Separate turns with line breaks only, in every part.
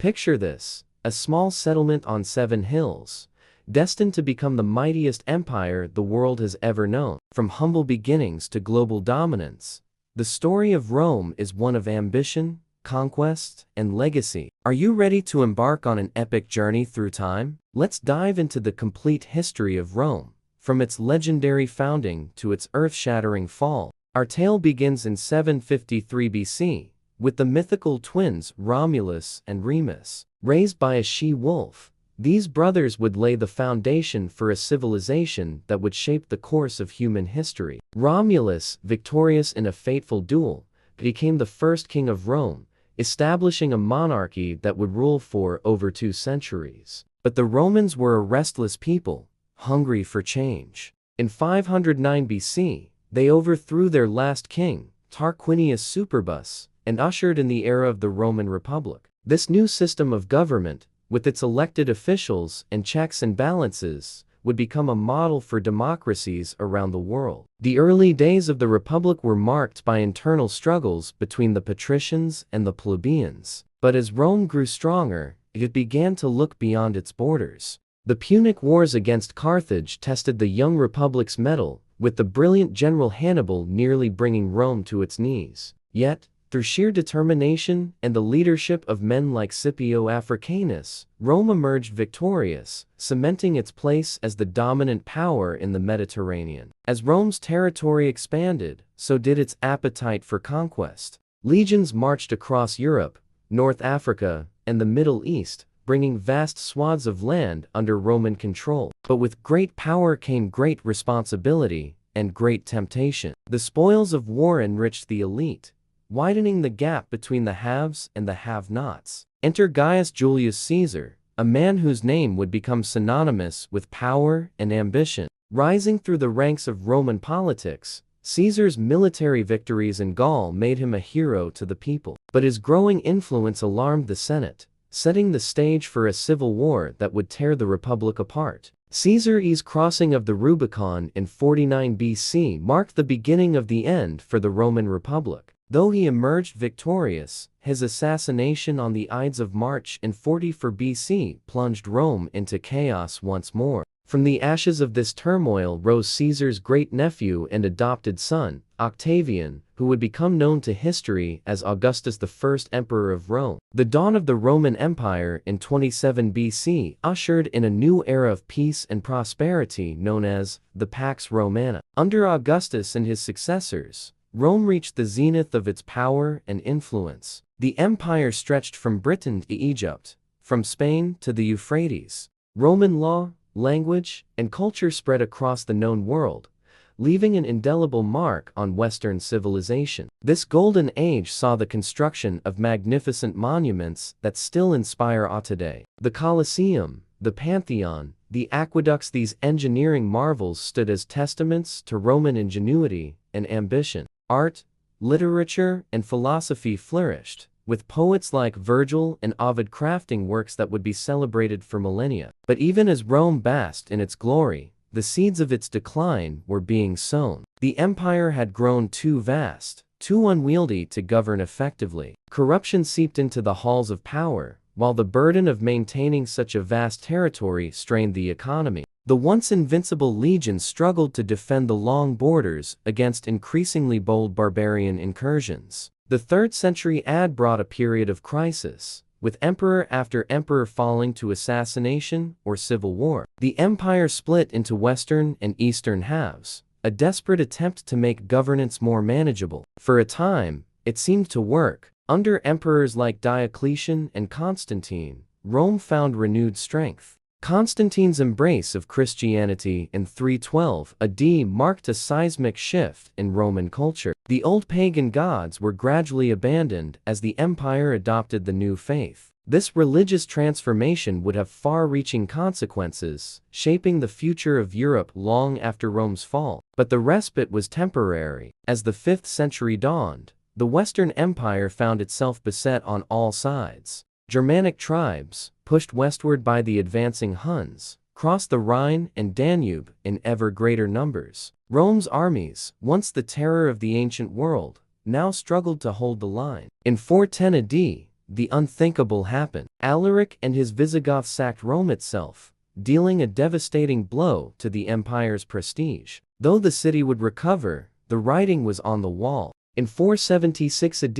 Picture this, a small settlement on 7 hills, destined to become the mightiest empire the world has ever known. From humble beginnings to global dominance, the story of Rome is one of ambition, conquest, and legacy. Are you ready to embark on an epic journey through time? Let's dive into the complete history of Rome, from its legendary founding to its earth-shattering fall. Our tale begins in 753 BC, with the mythical twins Romulus and Remus. Raised by a she-wolf, these brothers would lay the foundation for a civilization that would shape the course of human history. Romulus, victorious in a fateful duel, became the first king of Rome, establishing a monarchy that would rule for over 2 centuries. But the Romans were a restless people, hungry for change. In 509 BC, they overthrew their last king, Tarquinius Superbus, and ushered in the era of the Roman Republic. This new system of government, with its elected officials and checks and balances, would become a model for democracies around the world. The early days of the Republic were marked by internal struggles between the patricians and the plebeians. But as Rome grew stronger, it began to look beyond its borders. The Punic Wars against Carthage tested the young republic's mettle, with the brilliant general Hannibal nearly bringing Rome to its knees. Yet, through sheer determination and the leadership of men like Scipio Africanus, Rome emerged victorious, cementing its place as the dominant power in the Mediterranean. As Rome's territory expanded, so did its appetite for conquest. Legions marched across Europe, North Africa, and the Middle East, bringing vast swaths of land under Roman control. But with great power came great responsibility and great temptation. The spoils of war enriched the elite, widening the gap between the haves and the have-nots. Enter Gaius Julius Caesar, a man whose name would become synonymous with power and ambition. Rising through the ranks of Roman politics, Caesar's military victories in Gaul made him a hero to the people. But his growing influence alarmed the Senate, setting the stage for a civil war that would tear the Republic apart. Caesar's crossing of the Rubicon in 49 BC marked the beginning of the end for the Roman Republic. Though he emerged victorious, his assassination on the Ides of March in 44 BC plunged Rome into chaos once more. From the ashes of this turmoil rose Caesar's great-nephew and adopted son, Octavian, who would become known to history as Augustus I, Emperor of Rome. The dawn of the Roman Empire in 27 BC ushered in a new era of peace and prosperity known as the Pax Romana. Under Augustus and his successors, Rome reached the zenith of its power and influence. The empire stretched from Britain to Egypt, from Spain to the Euphrates. Roman law, language, and culture spread across the known world, leaving an indelible mark on Western civilization. This golden age saw the construction of magnificent monuments that still inspire awe today. The Colosseum, the Pantheon, the aqueducts. These engineering marvels stood as testaments to Roman ingenuity and ambition. Art, literature, and philosophy flourished, with poets like Virgil and Ovid crafting works that would be celebrated for millennia. But even as Rome basked in its glory, the seeds of its decline were being sown. The empire had grown too vast, too unwieldy to govern effectively. Corruption seeped into the halls of power, while the burden of maintaining such a vast territory strained the economy. The once invincible legions struggled to defend the long borders against increasingly bold barbarian incursions. The 3rd century AD brought a period of crisis, with emperor after emperor falling to assassination or civil war. The empire split into western and eastern halves, a desperate attempt to make governance more manageable. For a time, it seemed to work. Under emperors like Diocletian and Constantine, Rome found renewed strength. Constantine's embrace of Christianity in 312 AD marked a seismic shift in Roman culture. The old pagan gods were gradually abandoned as the empire adopted the new faith. This religious transformation would have far-reaching consequences, shaping the future of Europe long after Rome's fall. But the respite was temporary. As the 5th century dawned, the Western Empire found itself beset on all sides. Germanic tribes, pushed westward by the advancing Huns, crossed the Rhine and Danube in ever greater numbers. Rome's armies, once the terror of the ancient world, now struggled to hold the line. In 410 AD, the unthinkable happened. Alaric and his Visigoths sacked Rome itself, dealing a devastating blow to the empire's prestige. Though the city would recover, the writing was on the wall. In 476 AD,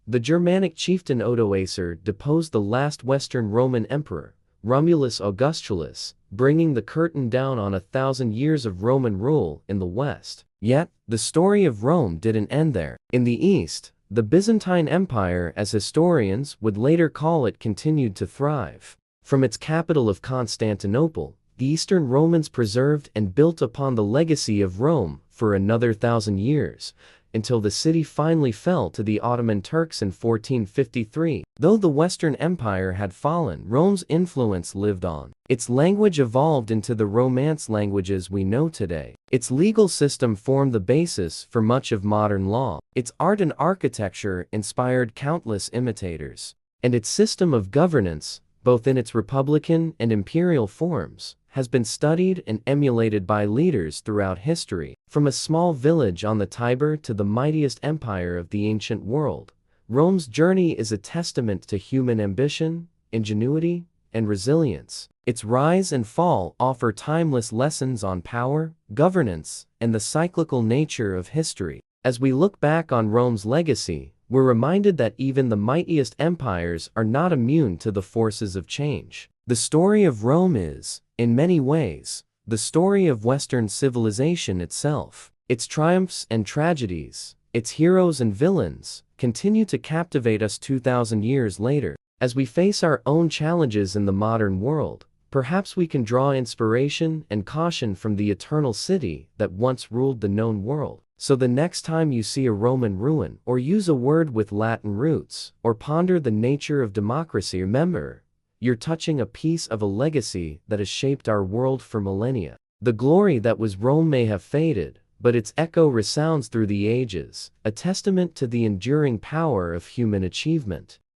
the Germanic chieftain Odoacer deposed the last Western Roman emperor, Romulus Augustulus, bringing the curtain down on 1,000 years of Roman rule in the West. Yet, the story of Rome didn't end there. In the East, the Byzantine Empire, as historians would later call it, continued to thrive. From its capital of Constantinople, the Eastern Romans preserved and built upon the legacy of Rome for another 1,000 years, until the city finally fell to the Ottoman Turks in 1453. Though the Western Empire had fallen, Rome's influence lived on. Its language evolved into the Romance languages we know today. Its legal system formed the basis for much of modern law. Its art and architecture inspired countless imitators. And its system of governance, both in its republican and imperial forms, has been studied and emulated by leaders throughout history. From a small village on the Tiber to the mightiest empire of the ancient world, Rome's journey is a testament to human ambition, ingenuity, and resilience. Its rise and fall offer timeless lessons on power, governance, and the cyclical nature of history. As we look back on Rome's legacy, we're reminded that even the mightiest empires are not immune to the forces of change. The story of Rome is, in many ways, the story of Western civilization itself. Its triumphs and tragedies, its heroes and villains, continue to captivate us 2,000 years later. As we face our own challenges in the modern world, perhaps we can draw inspiration and caution from the eternal city that once ruled the known world. So the next time you see a Roman ruin, or use a word with Latin roots, or ponder the nature of democracy, remember, you're touching a piece of a legacy that has shaped our world for millennia. The glory that was Rome may have faded, but its echo resounds through the ages, a testament to the enduring power of human achievement.